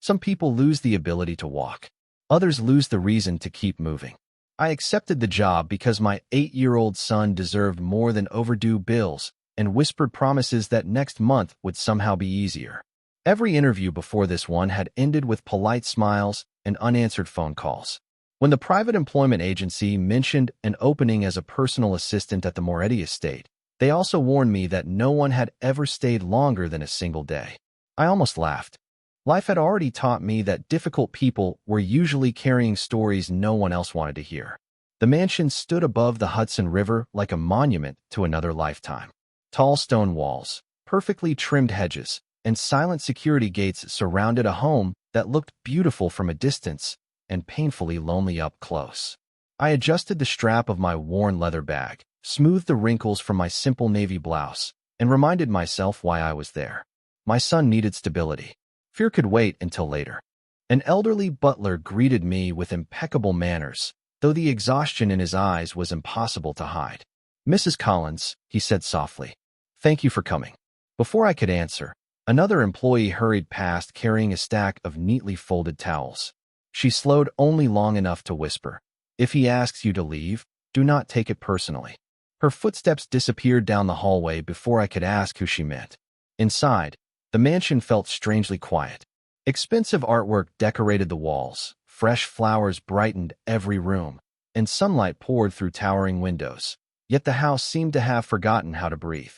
Some people lose the ability to walk. Others lose the reason to keep moving. I accepted the job because my 8-year-old son deserved more than overdue bills and whispered promises that next month would somehow be easier. Every interview before this one had ended with polite smiles and unanswered phone calls. When the private employment agency mentioned an opening as a personal assistant at the Moretti estate, they also warned me that no one had ever stayed longer than a single day. I almost laughed. Life had already taught me that difficult people were usually carrying stories no one else wanted to hear. The mansion stood above the Hudson River like a monument to another lifetime. Tall stone walls, perfectly trimmed hedges, and silent security gates surrounded a home that looked beautiful from a distance and painfully lonely up close. I adjusted the strap of my worn leather bag, smoothed the wrinkles from my simple navy blouse, and reminded myself why I was there. My son needed stability. Fear could wait until later. An elderly butler greeted me with impeccable manners, though the exhaustion in his eyes was impossible to hide. "Mrs. Collins," he said softly, "thank you for coming." Before I could answer, another employee hurried past carrying a stack of neatly folded towels. She slowed only long enough to whisper, "If he asks you to leave, do not take it personally." Her footsteps disappeared down the hallway before I could ask who she meant. Inside, the mansion felt strangely quiet. Expensive artwork decorated the walls, fresh flowers brightened every room, and sunlight poured through towering windows. Yet the house seemed to have forgotten how to breathe.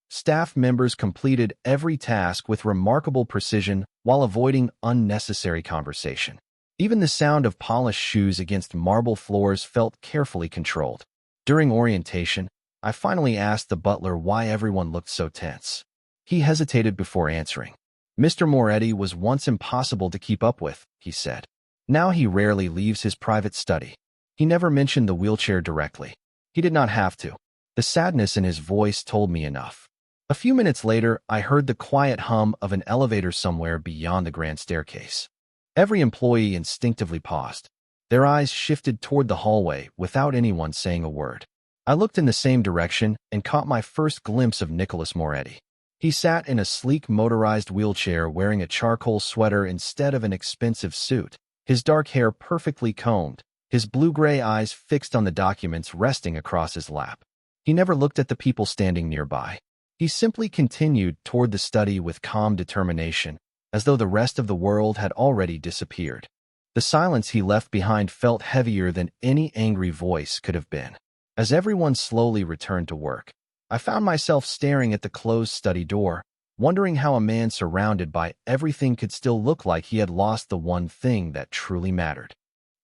Staff members completed every task with remarkable precision while avoiding unnecessary conversation. Even the sound of polished shoes against marble floors felt carefully controlled. During orientation, I finally asked the butler why everyone looked so tense. He hesitated before answering. "Mr. Moretti was once impossible to keep up with," he said. "Now he rarely leaves his private study." He never mentioned the wheelchair directly. He did not have to. The sadness in his voice told me enough. A few minutes later, I heard the quiet hum of an elevator somewhere beyond the grand staircase. Every employee instinctively paused. Their eyes shifted toward the hallway without anyone saying a word. I looked in the same direction and caught my first glimpse of Nicholas Moretti. He sat in a sleek motorized wheelchair wearing a charcoal sweater instead of an expensive suit, his dark hair perfectly combed, his blue-gray eyes fixed on the documents resting across his lap. He never looked at the people standing nearby. He simply continued toward the study with calm determination, as though the rest of the world had already disappeared. The silence he left behind felt heavier than any angry voice could have been. As everyone slowly returned to work, I found myself staring at the closed study door, wondering how a man surrounded by everything could still look like he had lost the one thing that truly mattered.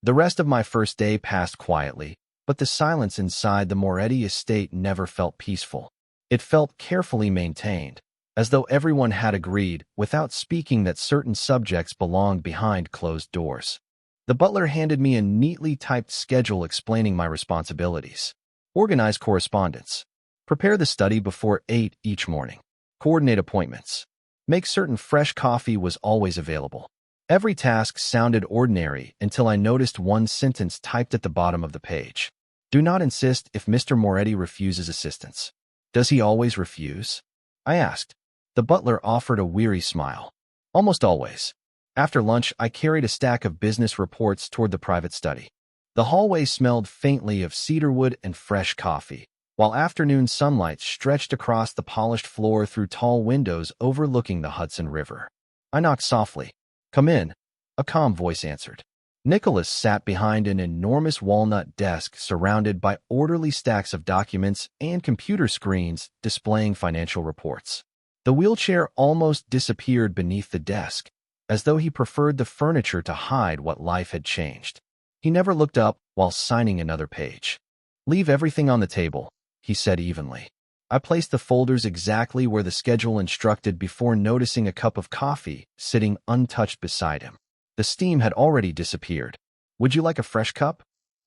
The rest of my first day passed quietly, but the silence inside the Moretti estate never felt peaceful. It felt carefully maintained, as though everyone had agreed, without speaking, that certain subjects belonged behind closed doors. The butler handed me a neatly typed schedule explaining my responsibilities. Organize correspondence. Prepare the study before 8 each morning. Coordinate appointments. Make certain fresh coffee was always available. Every task sounded ordinary until I noticed one sentence typed at the bottom of the page. "Do not insist if Mr. Moretti refuses assistance." "Does he always refuse?" I asked. The butler offered a weary smile. "Almost always." After lunch, I carried a stack of business reports toward the private study. The hallway smelled faintly of cedarwood and fresh coffee, while afternoon sunlight stretched across the polished floor through tall windows overlooking the Hudson River. I knocked softly. "Come in," a calm voice answered. Nicholas sat behind an enormous walnut desk surrounded by orderly stacks of documents and computer screens displaying financial reports. The wheelchair almost disappeared beneath the desk, as though he preferred the furniture to hide what life had changed. He never looked up while signing another page. "Leave everything on the table," he said evenly. I placed the folders exactly where the schedule instructed before noticing a cup of coffee sitting untouched beside him. The steam had already disappeared. "Would you like a fresh cup?"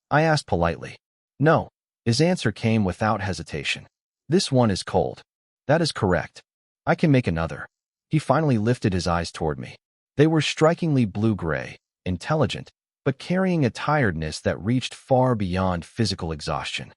I asked politely. "No." His answer came without hesitation. "This one is cold." "That is correct. I can make another." He finally lifted his eyes toward me. They were strikingly blue-gray, intelligent, but carrying a tiredness that reached far beyond physical exhaustion.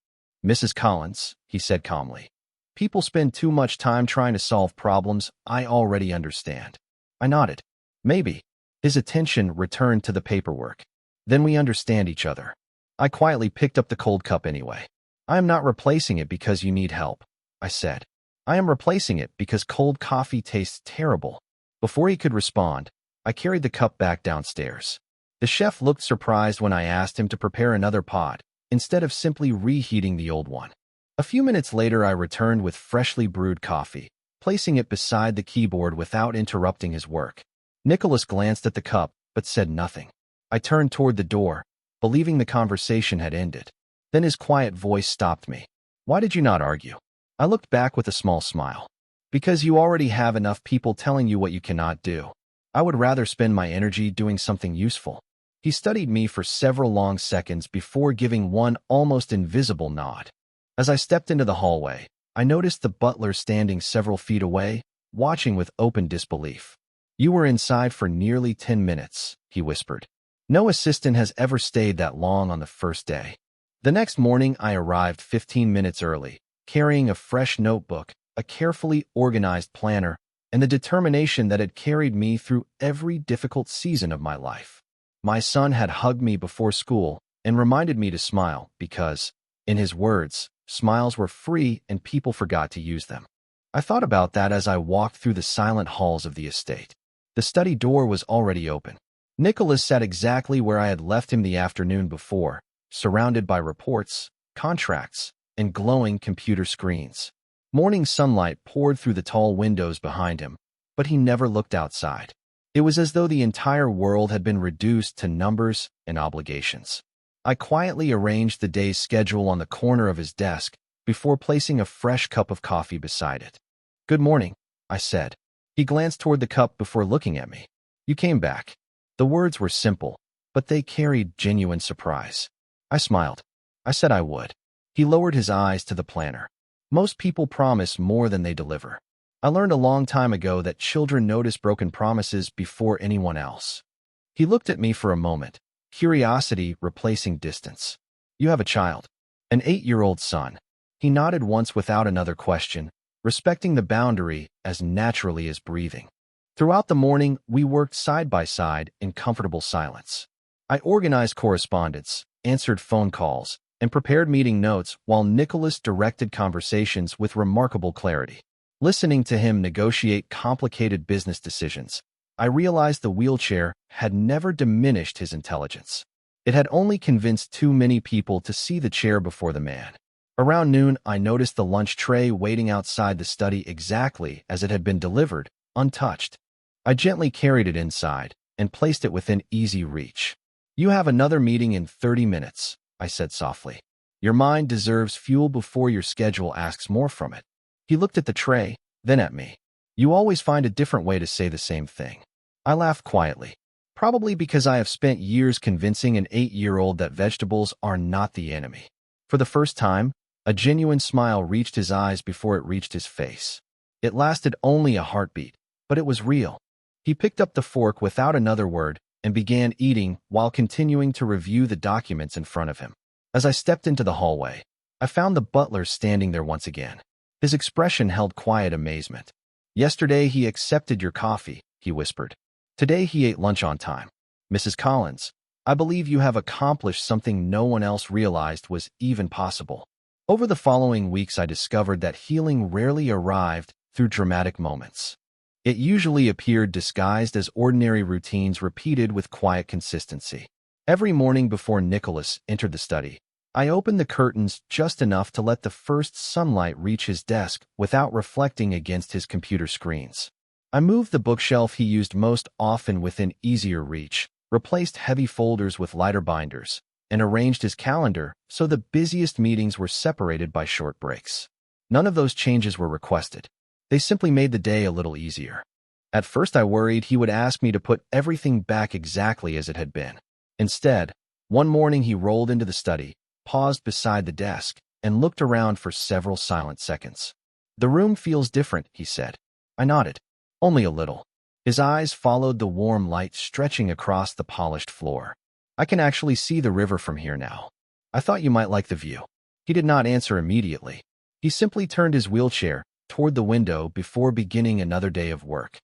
"Mrs. Collins," he said calmly, "people spend too much time trying to solve problems I already understand." I nodded. "Maybe." His attention returned to the paperwork. Then we understand each other. I quietly picked up the cold cup anyway. I am not replacing it because you need help, I said. I am replacing it because cold coffee tastes terrible. Before he could respond, I carried the cup back downstairs. The chef looked surprised when I asked him to prepare another pot, instead of simply reheating the old one. A few minutes later, I returned with freshly brewed coffee, placing it beside the keyboard without interrupting his work. Nicholas glanced at the cup, but said nothing. I turned toward the door, believing the conversation had ended. Then his quiet voice stopped me. Why did you not argue? I looked back with a small smile. Because you already have enough people telling you what you cannot do. I would rather spend my energy doing something useful. He studied me for several long seconds before giving one almost invisible nod. As I stepped into the hallway, I noticed the butler standing several feet away, watching with open disbelief. You were inside for nearly 10 minutes, he whispered. No assistant has ever stayed that long on the first day. The next morning, I arrived 15 minutes early, carrying a fresh notebook, a carefully organized planner, and the determination that had carried me through every difficult season of my life. My son had hugged me before school and reminded me to smile because, in his words, smiles were free and people forgot to use them. I thought about that as I walked through the silent halls of the estate. The study door was already open. Nicholas sat exactly where I had left him the afternoon before, surrounded by reports, contracts, and glowing computer screens. Morning sunlight poured through the tall windows behind him, but he never looked outside. It was as though the entire world had been reduced to numbers and obligations. I quietly arranged the day's schedule on the corner of his desk before placing a fresh cup of coffee beside it. Good morning, I said. He glanced toward the cup before looking at me. You came back. The words were simple, but they carried genuine surprise. I smiled. I said I would. He lowered his eyes to the planner. Most people promise more than they deliver. I learned a long time ago that children notice broken promises before anyone else. He looked at me for a moment, curiosity replacing distance. You have a child, an 8-year-old son. He nodded once without another question, respecting the boundary as naturally as breathing. Throughout the morning, we worked side by side in comfortable silence. I organized correspondence, answered phone calls, and prepared meeting notes while Nicholas directed conversations with remarkable clarity. Listening to him negotiate complicated business decisions, I realized the wheelchair had never diminished his intelligence. It had only convinced too many people to see the chair before the man. Around noon, I noticed the lunch tray waiting outside the study exactly as it had been delivered, untouched. I gently carried it inside and placed it within easy reach. You have another meeting in 30 minutes, I said softly. Your mind deserves fuel before your schedule asks more from it. He looked at the tray, then at me. You always find a different way to say the same thing. I laughed quietly, probably because I have spent years convincing an 8-year-old that vegetables are not the enemy. For the first time, a genuine smile reached his eyes before it reached his face. It lasted only a heartbeat, but it was real. He picked up the fork without another word and began eating while continuing to review the documents in front of him. As I stepped into the hallway, I found the butler standing there once again. His expression held quiet amazement. Yesterday he accepted your coffee, he whispered. Today he ate lunch on time. Mrs. Collins, I believe you have accomplished something no one else realized was even possible. Over the following weeks, I discovered that healing rarely arrived through dramatic moments. It usually appeared disguised as ordinary routines repeated with quiet consistency. Every morning before Nicholas entered the study, I opened the curtains just enough to let the first sunlight reach his desk without reflecting against his computer screens. I moved the bookshelf he used most often within easier reach, replaced heavy folders with lighter binders, and arranged his calendar so the busiest meetings were separated by short breaks. None of those changes were requested. They simply made the day a little easier. At first I worried he would ask me to put everything back exactly as it had been. Instead, one morning he rolled into the study, paused beside the desk, and looked around for several silent seconds. The room feels different, he said. I nodded. Only a little. His eyes followed the warm light stretching across the polished floor. I can actually see the river from here now. I thought you might like the view. He did not answer immediately. He simply turned his wheelchair toward the window before beginning another day of work.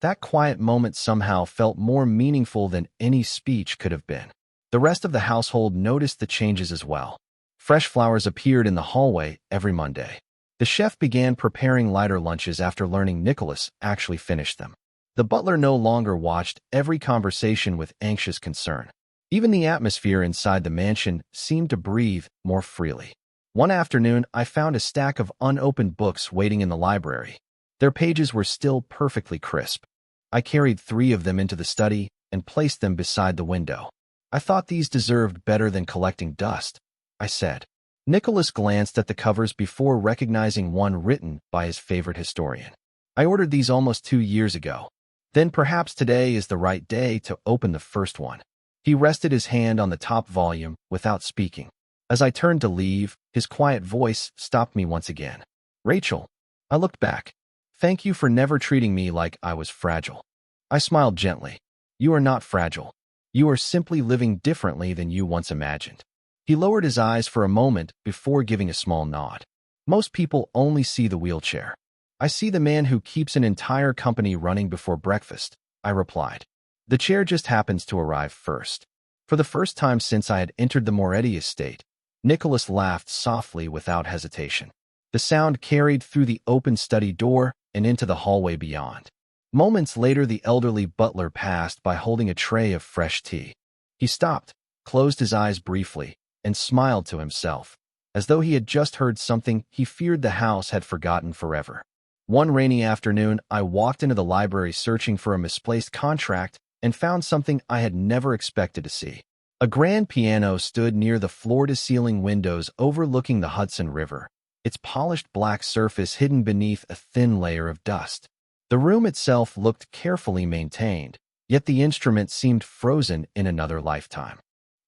That quiet moment somehow felt more meaningful than any speech could have been. The rest of the household noticed the changes as well. Fresh flowers appeared in the hallway every Monday. The chef began preparing lighter lunches after learning Nicholas actually finished them. The butler no longer watched every conversation with anxious concern. Even the atmosphere inside the mansion seemed to breathe more freely. One afternoon, I found a stack of unopened books waiting in the library. Their pages were still perfectly crisp. I carried 3 of them into the study and placed them beside the window. I thought these deserved better than collecting dust, I said. Nicholas glanced at the covers before recognizing one written by his favorite historian. I ordered these almost 2 years ago. Then perhaps today is the right day to open the first one. He rested his hand on the top volume without speaking. As I turned to leave, his quiet voice stopped me once again. Rachel. I looked back. Thank you for never treating me like I was fragile. I smiled gently. You are not fragile. You are simply living differently than you once imagined. He lowered his eyes for a moment before giving a small nod. Most people only see the wheelchair. I see the man who keeps an entire company running before breakfast, I replied. The chair just happens to arrive first. For the first time since I had entered the Moretti estate, Nicholas laughed softly without hesitation. The sound carried through the open study door and into the hallway beyond. Moments later, the elderly butler passed by holding a tray of fresh tea. He stopped, closed his eyes briefly, and smiled to himself, as though he had just heard something he feared the house had forgotten forever. One rainy afternoon, I walked into the library searching for a misplaced contract and found something I had never expected to see. A grand piano stood near the floor-to-ceiling windows overlooking the Hudson River, its polished black surface hidden beneath a thin layer of dust. The room itself looked carefully maintained, yet the instrument seemed frozen in another lifetime.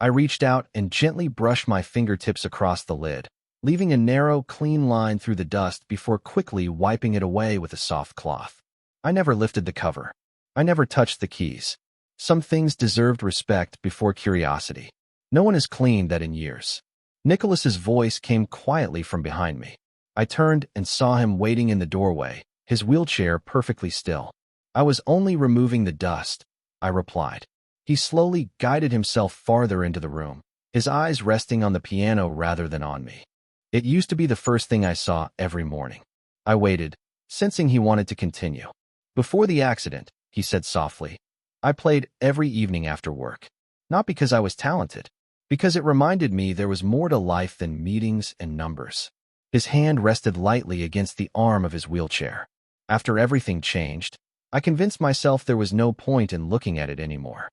I reached out and gently brushed my fingertips across the lid, leaving a narrow, clean line through the dust before quickly wiping it away with a soft cloth. I never lifted the cover. I never touched the keys. Some things deserved respect before curiosity. No one has cleaned that in years. Nicholas's voice came quietly from behind me. I turned and saw him waiting in the doorway, his wheelchair perfectly still. I was only removing the dust, I replied. He slowly guided himself farther into the room, his eyes resting on the piano rather than on me. It used to be the first thing I saw every morning. I waited, sensing he wanted to continue. Before the accident, he said softly, I played every evening after work. Not because I was talented, because it reminded me there was more to life than meetings and numbers. His hand rested lightly against the arm of his wheelchair. After everything changed, I convinced myself there was no point in looking at it anymore.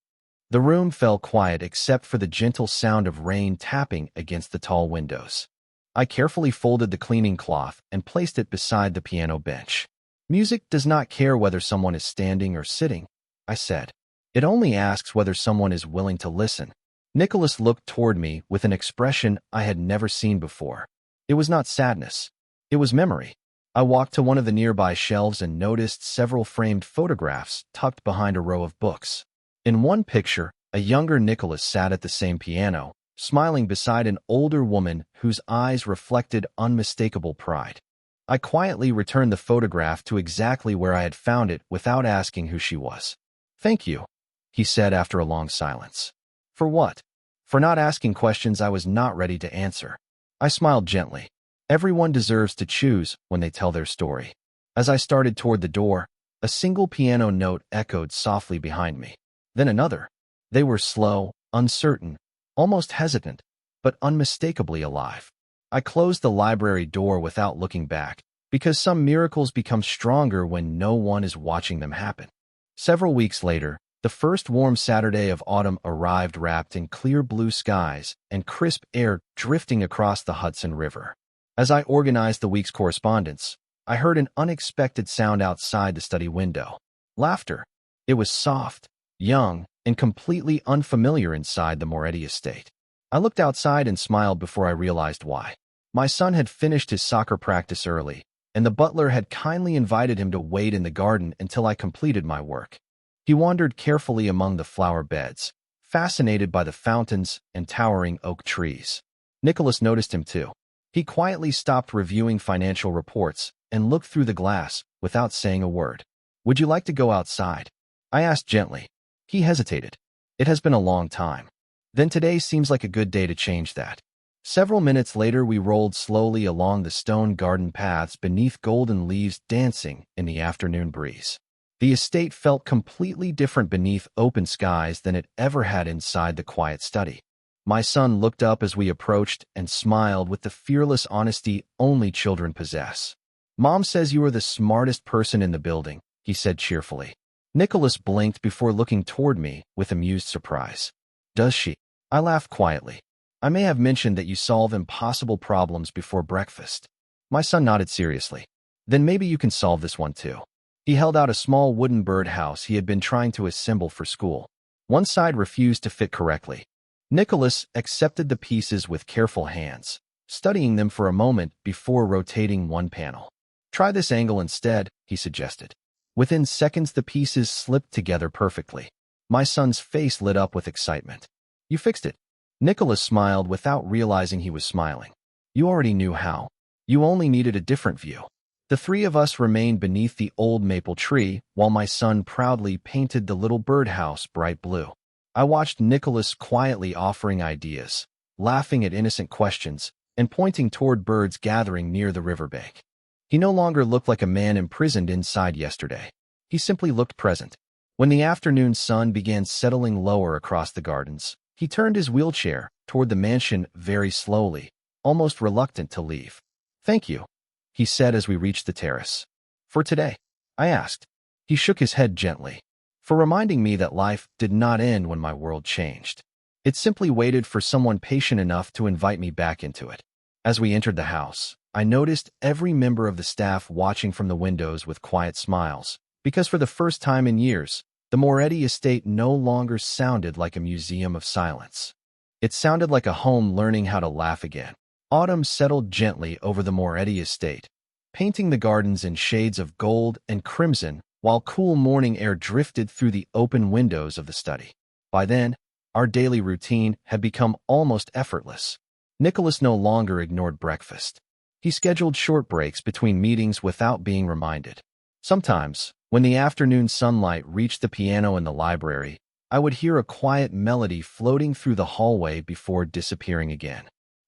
The room fell quiet except for the gentle sound of rain tapping against the tall windows. I carefully folded the cleaning cloth and placed it beside the piano bench. Music does not care whether someone is standing or sitting, I said. It only asks whether someone is willing to listen. Nicholas looked toward me with an expression I had never seen before. It was not sadness. It was memory. I walked to one of the nearby shelves and noticed several framed photographs tucked behind a row of books. In one picture, a younger Nicholas sat at the same piano, smiling beside an older woman whose eyes reflected unmistakable pride. I quietly returned the photograph to exactly where I had found it without asking who she was. Thank you, he said after a long silence. For what? For not asking questions I was not ready to answer. I smiled gently. Everyone deserves to choose when they tell their story. As I started toward the door, a single piano note echoed softly behind me. Then another. They were slow, uncertain, almost hesitant, but unmistakably alive. I closed the library door without looking back, because some miracles become stronger when no one is watching them happen. Several weeks later, the first warm Saturday of autumn arrived wrapped in clear blue skies and crisp air drifting across the Hudson River. As I organized the week's correspondence, I heard an unexpected sound outside the study window. Laughter. It was soft, young, and completely unfamiliar inside the Moretti estate. I looked outside and smiled before I realized why. My son had finished his soccer practice early, and the butler had kindly invited him to wait in the garden until I completed my work. He wandered carefully among the flower beds, fascinated by the fountains and towering oak trees. Nicholas noticed him too. He quietly stopped reviewing financial reports and looked through the glass without saying a word. Would you like to go outside? I asked gently. He hesitated. It has been a long time. Then today seems like a good day to change that. Several minutes later, we rolled slowly along the stone garden paths beneath golden leaves dancing in the afternoon breeze. The estate felt completely different beneath open skies than it ever had inside the quiet study. My son looked up as we approached and smiled with the fearless honesty only children possess. Mom says you are the smartest person in the building, he said cheerfully. Nicholas blinked before looking toward me with amused surprise. Does she? I laughed quietly. I may have mentioned that you solve impossible problems before breakfast. My son nodded seriously. Then maybe you can solve this one too. He held out a small wooden birdhouse he had been trying to assemble for school. One side refused to fit correctly. Nicholas accepted the pieces with careful hands, studying them for a moment before rotating one panel. Try this angle instead, he suggested. Within seconds, the pieces slipped together perfectly. My son's face lit up with excitement. You fixed it. Nicholas smiled without realizing he was smiling. You already knew how. You only needed a different view. The three of us remained beneath the old maple tree while my son proudly painted the little birdhouse bright blue. I watched Nicholas quietly offering ideas, laughing at innocent questions, and pointing toward birds gathering near the riverbank. He no longer looked like a man imprisoned inside yesterday. He simply looked present. When the afternoon sun began settling lower across the gardens, he turned his wheelchair toward the mansion very slowly, almost reluctant to leave. Thank you, he said as we reached the terrace. For today? I asked. He shook his head gently. For reminding me that life did not end when my world changed. It simply waited for someone patient enough to invite me back into it. As we entered the house, I noticed every member of the staff watching from the windows with quiet smiles, because for the first time in years, the Moretti estate no longer sounded like a museum of silence. It sounded like a home learning how to laugh again. Autumn settled gently over the Moretti estate, painting the gardens in shades of gold and crimson while cool morning air drifted through the open windows of the study. By then, our daily routine had become almost effortless. Nicholas no longer ignored breakfast. He scheduled short breaks between meetings without being reminded. Sometimes, when the afternoon sunlight reached the piano in the library, I would hear a quiet melody floating through the hallway before disappearing again.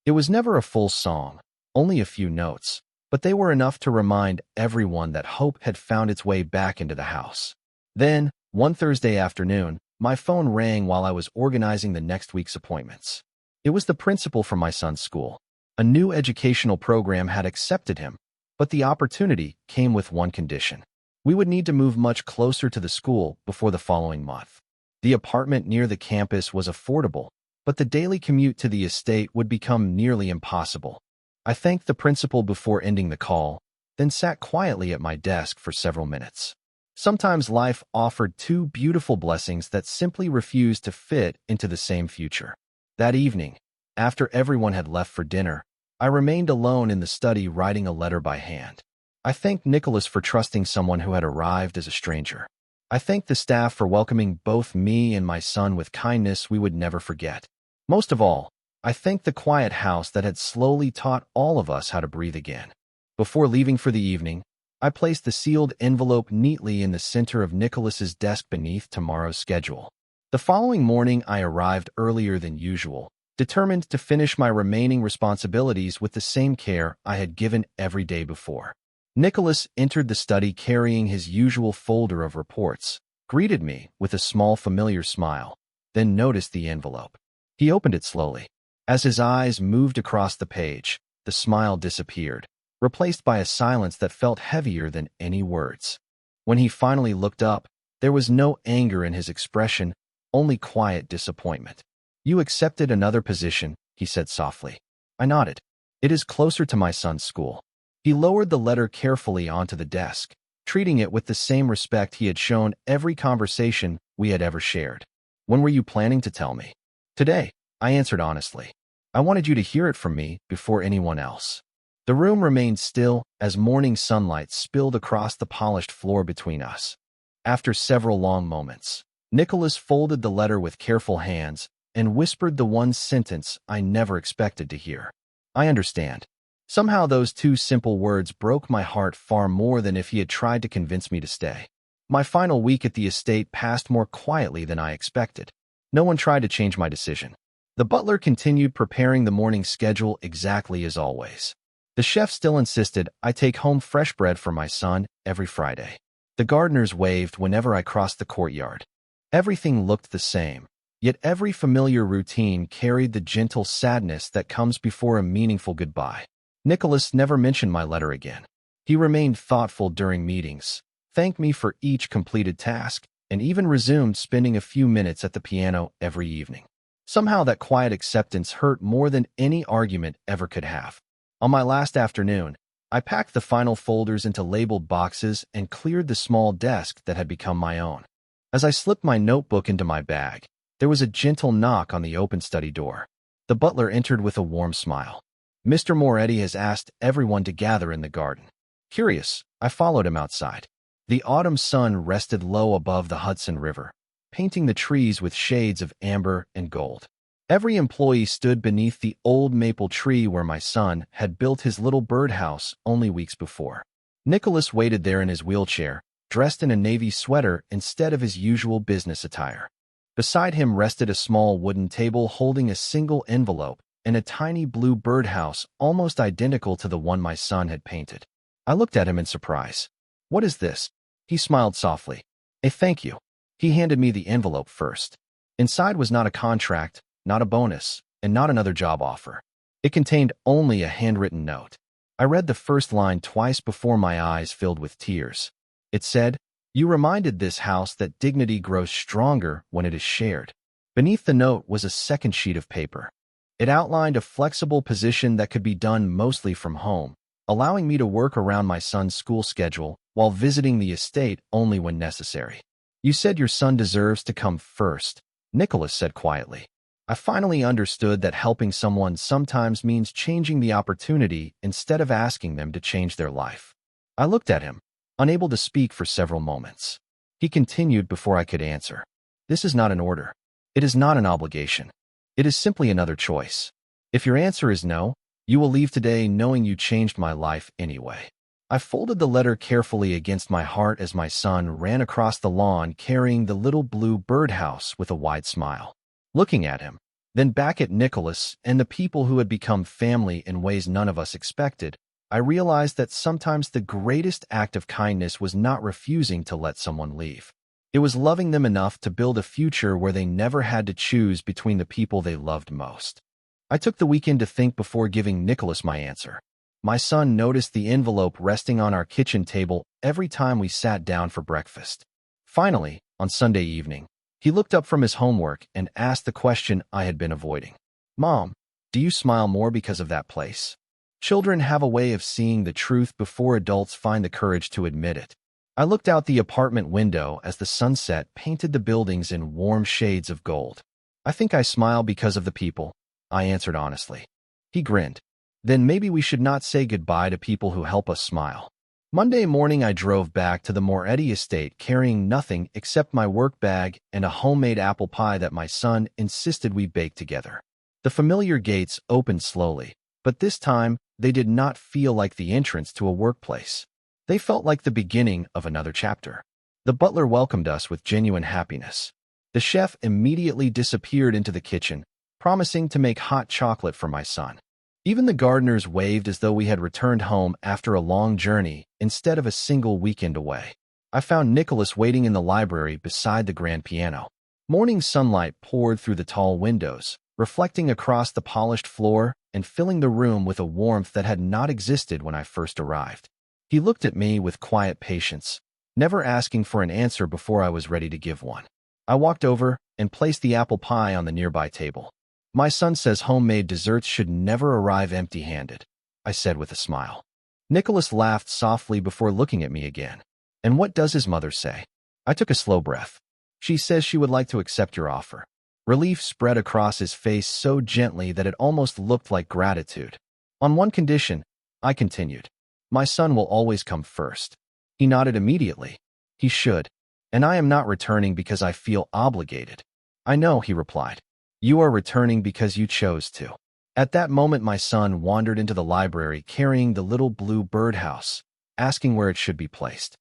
It was never a full song, only a few notes, but they were enough to remind everyone that hope had found its way back into the house. Then, one Thursday afternoon, my phone rang while I was organizing the next week's appointments. It was the principal from my son's school. A new educational program had accepted him, but the opportunity came with one condition. We would need to move much closer to the school before the following month. The apartment near the campus was affordable, but the daily commute to the estate would become nearly impossible. I thanked the principal before ending the call, then sat quietly at my desk for several minutes. Sometimes life offered two beautiful blessings that simply refused to fit into the same future. That evening, after everyone had left for dinner, I remained alone in the study writing a letter by hand. I thanked Nicholas for trusting someone who had arrived as a stranger. I thanked the staff for welcoming both me and my son with kindness we would never forget. Most of all, I thanked the quiet house that had slowly taught all of us how to breathe again. Before leaving for the evening, I placed the sealed envelope neatly in the center of Nicholas's desk beneath tomorrow's schedule. The following morning, I arrived earlier than usual, determined to finish my remaining responsibilities with the same care I had given every day before. Nicholas entered the study carrying his usual folder of reports, greeted me with a small familiar smile, then noticed the envelope. He opened it slowly. As his eyes moved across the page, the smile disappeared, replaced by a silence that felt heavier than any words. When he finally looked up, there was no anger in his expression, only quiet disappointment. You accepted another position, he said softly. I nodded. It is closer to my son's school. He lowered the letter carefully onto the desk, treating it with the same respect he had shown every conversation we had ever shared. When were you planning to tell me? Today, I answered honestly. I wanted you to hear it from me before anyone else. The room remained still as morning sunlight spilled across the polished floor between us. After several long moments, Nicholas folded the letter with careful hands and whispered the one sentence I never expected to hear. I understand. Somehow those two simple words broke my heart far more than if he had tried to convince me to stay. My final week at the estate passed more quietly than I expected. No one tried to change my decision. The butler continued preparing the morning schedule exactly as always. The chef still insisted I take home fresh bread for my son every Friday. The gardeners waved whenever I crossed the courtyard. Everything looked the same, yet every familiar routine carried the gentle sadness that comes before a meaningful goodbye. Nicholas never mentioned my letter again. He remained thoughtful during meetings, thanked me for each completed task, and even resumed spending a few minutes at the piano every evening. Somehow that quiet acceptance hurt more than any argument ever could have. On my last afternoon, I packed the final folders into labeled boxes and cleared the small desk that had become my own. As I slipped my notebook into my bag, there was a gentle knock on the open study door. The butler entered with a warm smile. "Mr. Moretti has asked everyone to gather in the garden." Curious, I followed him outside. The autumn sun rested low above the Hudson River, painting the trees with shades of amber and gold. Every employee stood beneath the old maple tree where my son had built his little birdhouse only weeks before. Nicholas waited there in his wheelchair, dressed in a navy sweater instead of his usual business attire. Beside him rested a small wooden table holding a single envelope and a tiny blue birdhouse almost identical to the one my son had painted. I looked at him in surprise. "What is this?" He smiled softly. "A thank you." He handed me the envelope first. Inside was not a contract, not a bonus, and not another job offer. It contained only a handwritten note. I read the first line twice before my eyes filled with tears. It said, "You reminded this house that dignity grows stronger when it is shared." Beneath the note was a second sheet of paper. It outlined a flexible position that could be done mostly from home, allowing me to work around my son's school schedule while visiting the estate only when necessary. "You said your son deserves to come first," Nicholas said quietly. I finally understood that helping someone sometimes means changing the opportunity instead of asking them to change their life. I looked at him, unable to speak for several moments. He continued before I could answer. "This is not an order. It is not an obligation. It is simply another choice. If your answer is no, you will leave today knowing you changed my life anyway." I folded the letter carefully against my heart as my son ran across the lawn carrying the little blue birdhouse with a wide smile. Looking at him, then back at Nicholas and the people who had become family in ways none of us expected, I realized that sometimes the greatest act of kindness was not refusing to let someone leave. It was loving them enough to build a future where they never had to choose between the people they loved most. I took the weekend to think before giving Nicholas my answer. My son noticed the envelope resting on our kitchen table every time we sat down for breakfast. Finally, on Sunday evening, he looked up from his homework and asked the question I had been avoiding. "Mom, do you smile more because of that place?" Children have a way of seeing the truth before adults find the courage to admit it. I looked out the apartment window as the sunset painted the buildings in warm shades of gold. "I think I smile because of the people," I answered honestly. He grinned. "Then maybe we should not say goodbye to people who help us smile." Monday morning I drove back to the Moretti estate carrying nothing except my work bag and a homemade apple pie that my son insisted we bake together. The familiar gates opened slowly, but this time they did not feel like the entrance to a workplace. They felt like the beginning of another chapter. The butler welcomed us with genuine happiness. The chef immediately disappeared into the kitchen, promising to make hot chocolate for my son. Even the gardeners waved as though we had returned home after a long journey instead of a single weekend away. I found Nicholas waiting in the library beside the grand piano. Morning sunlight poured through the tall windows, reflecting across the polished floor and filling the room with a warmth that had not existed when I first arrived. He looked at me with quiet patience, never asking for an answer before I was ready to give one. I walked over and placed the apple pie on the nearby table. "My son says homemade desserts should never arrive empty-handed," I said with a smile. Nicholas laughed softly before looking at me again. "And what does his mother say?" I took a slow breath. "She says she would like to accept your offer." Relief spread across his face so gently that it almost looked like gratitude. "On one condition," I continued. "My son will always come first." He nodded immediately. "He should. And I am not returning because I feel obligated." "I know," he replied. "You are returning because you chose to." At that moment my son wandered into the library carrying the little blue birdhouse, asking where it should be placed.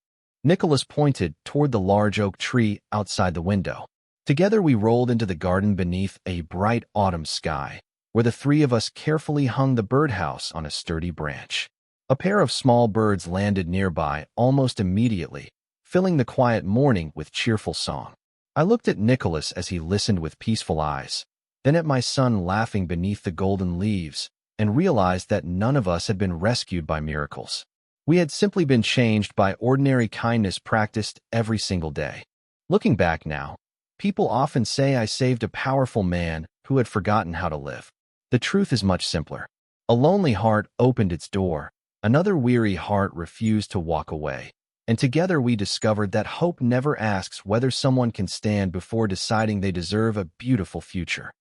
Nicholas pointed toward the large oak tree outside the window. Together we rolled into the garden beneath a bright autumn sky, where the three of us carefully hung the birdhouse on a sturdy branch. A pair of small birds landed nearby almost immediately, filling the quiet morning with cheerful song. I looked at Nicholas as he listened with peaceful eyes, then at my son laughing beneath the golden leaves, and realized that none of us had been rescued by miracles. We had simply been changed by ordinary kindness practiced every single day. Looking back now, people often say I saved a powerful man who had forgotten how to live. The truth is much simpler. A lonely heart opened its door, another weary heart refused to walk away, and together we discovered that hope never asks whether someone can stand before deciding they deserve a beautiful future.